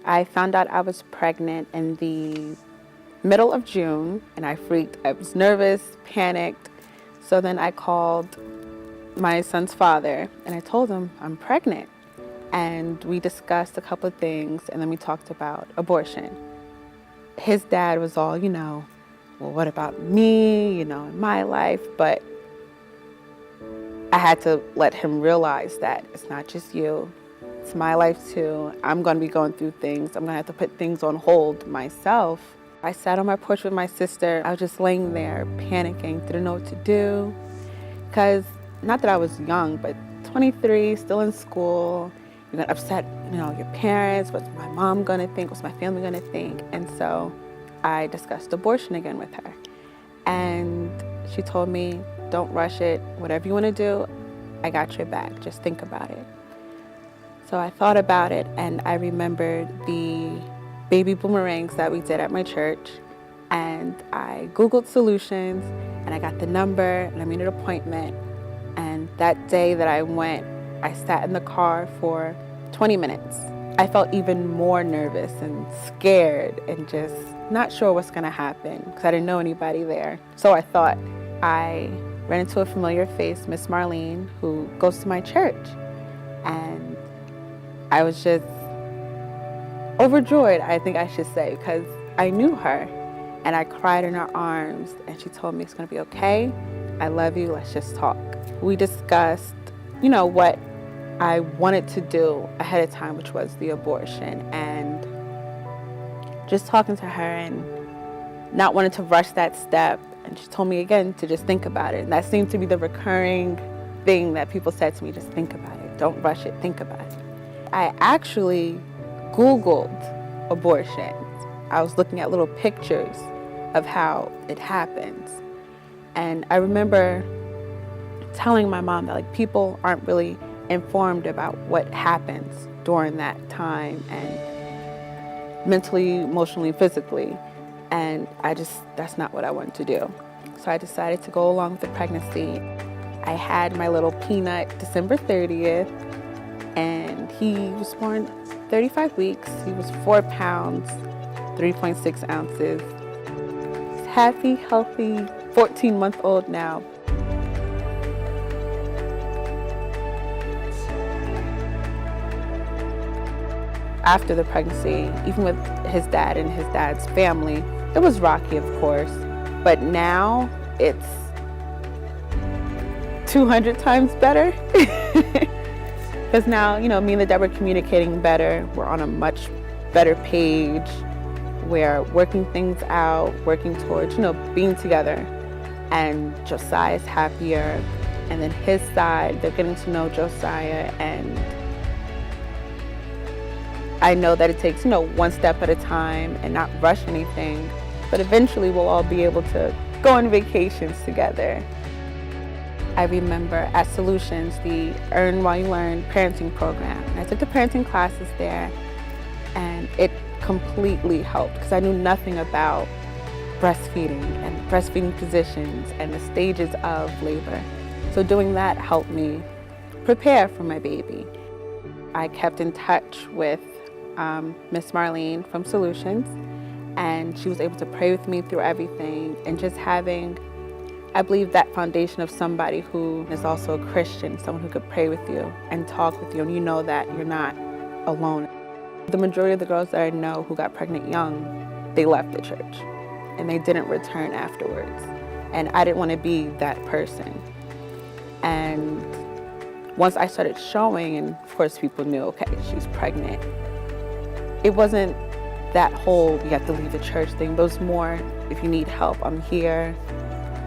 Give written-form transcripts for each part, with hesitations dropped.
I found out I was pregnant in the middle of June, and I freaked. I was nervous, panicked. So then I called my son's father and I told him I'm pregnant. And we discussed a couple of things, and then we talked about abortion. His dad was all, well, what about me, in my life? But I had to let him realize that it's not just you. It's my life too. I'm going to be going through things. I'm going to have to put things on hold myself. I sat on my porch with my sister. I was just laying there panicking, didn't know what to do. Because not that I was young, but 23, still in school. You're going to upset, your parents. What's my mom going to think? What's my family going to think? And so I discussed abortion again with her. And she told me, don't rush it. Whatever you want to do, I got your back. Just think about it. So I thought about it, and I remembered the baby boomerangs that we did at my church. And I Googled solutions, and I got the number, and I made an appointment. And that day that I went, I sat in the car for 20 minutes. I felt even more nervous and scared and just not sure what's going to happen because I didn't know anybody there. So I thought, I ran into a familiar face, Miss Marlene, who goes to my church. And I was just overjoyed, I think I should say, because I knew her. And I cried in her arms, and she told me it's going to be okay. I love you. Let's just talk. We discussed, what I wanted to do ahead of time, which was the abortion. And just talking to her and not wanting to rush that step. And she told me again to just think about it. And that seemed to be the recurring thing that people said to me, just think about it. Don't rush it. Think about it. I actually Googled abortions. I was looking at little pictures of how it happens. And I remember telling my mom that people aren't really informed about what happens during that time, and mentally, emotionally, physically. And that's not what I wanted to do. So I decided to go along with the pregnancy. I had my little peanut December 30th, and he was born 35 weeks. He was 4 pounds, 3.6 ounces. He's happy, healthy, 14-month-old now. After the pregnancy, even with his dad and his dad's family, it was rocky, of course, but now it's 200 times better. Because now, me and the dad were communicating better. We're on a much better page. We're working things out, working towards, being together. And Josiah's happier. And then his side, they're getting to know Josiah. And I know that it takes, one step at a time and not rush anything. But eventually we'll all be able to go on vacations together. I remember at Solutions, the Earn While You Learn parenting program. And I took the parenting classes there, and it completely helped because I knew nothing about breastfeeding and breastfeeding positions and the stages of labor. So doing that helped me prepare for my baby. I kept in touch with Miss Marlene from Solutions, and she was able to pray with me through everything, and just having, I believe, that foundation of somebody who is also a Christian, someone who could pray with you and talk with you, and you know that you're not alone. The majority of the girls that I know who got pregnant young, they left the church and they didn't return afterwards. And I didn't want to be that person. And once I started showing, and of course people knew, okay, she's pregnant, it wasn't that whole you have to leave the church thing, but it was more, if you need help, I'm here.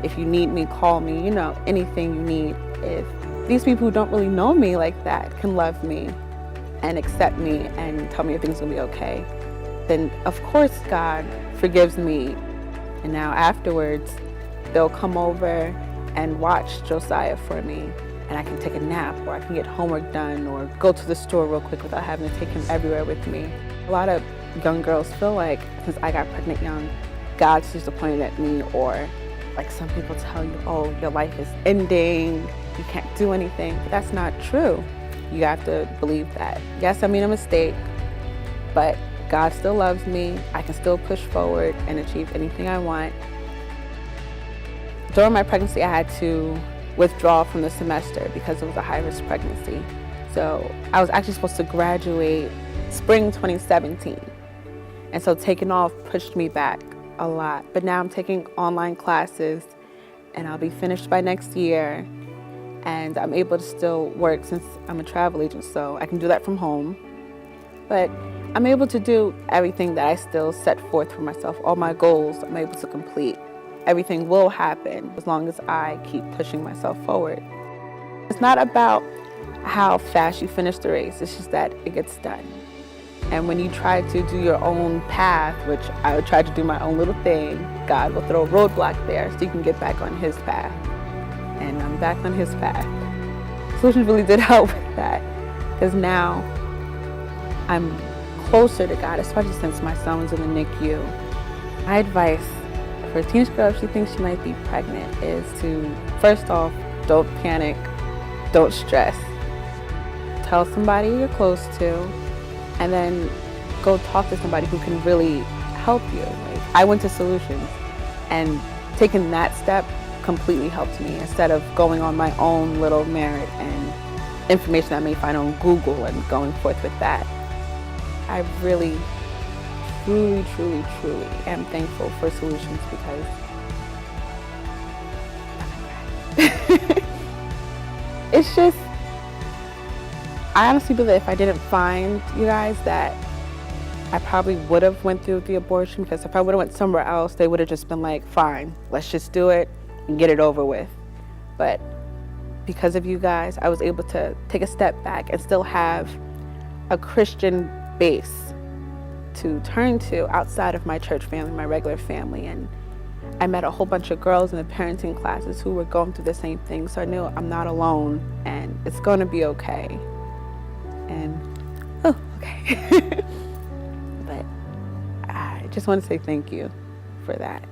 If you need me, call me, anything you need. If these people who don't really know me like that can love me and accept me and tell me everything's gonna be okay, then of course God forgives me. And now afterwards, they'll come over and watch Josiah for me, and I can take a nap, or I can get homework done, or go to the store real quick without having to take him everywhere with me. A lot of young girls feel like, since I got pregnant young, God's disappointed at me, or like some people tell you, oh, your life is ending, you can't do anything. But that's not true. You have to believe that. Yes, I made a mistake, but God still loves me. I can still push forward and achieve anything I want. During my pregnancy, I had to withdraw from the semester because it was a high-risk pregnancy. So I was actually supposed to graduate spring 2017. And so taking off pushed me back a lot. But now I'm taking online classes and I'll be finished by next year. And I'm able to still work since I'm a travel agent, so I can do that from home. But I'm able to do everything that I still set forth for myself. All my goals I'm able to complete. Everything will happen as long as I keep pushing myself forward. It's not about how fast you finish the race, it's just that it gets done. And when you try to do your own path, which I would try to do my own little thing, God will throw a roadblock there so you can get back on his path. And I'm back on his path. Solutions really did help with that, because now I'm closer to God, especially since my son was in the NICU. My advice for a teenage girl, if she thinks she might be pregnant, is to, first off, don't panic, don't stress. Tell somebody you're close to, and then go talk to somebody who can really help you. Like, I went to Solutions, and taking that step completely helped me, instead of going on my own little merit and information I may find on Google and going forth with that. I really, truly, truly, truly am thankful for Solutions, because it's just, I honestly believe that if I didn't find you guys, that I probably would have went through the abortion, because if I would have went somewhere else, they would have just been like, fine, let's just do it and get it over with. But because of you guys, I was able to take a step back and still have a Christian base to turn to outside of my church family, my regular family. And I met a whole bunch of girls in the parenting classes who were going through the same thing, so I knew I'm not alone and it's going to be okay. And, oh, okay. But I just want to say thank you for that.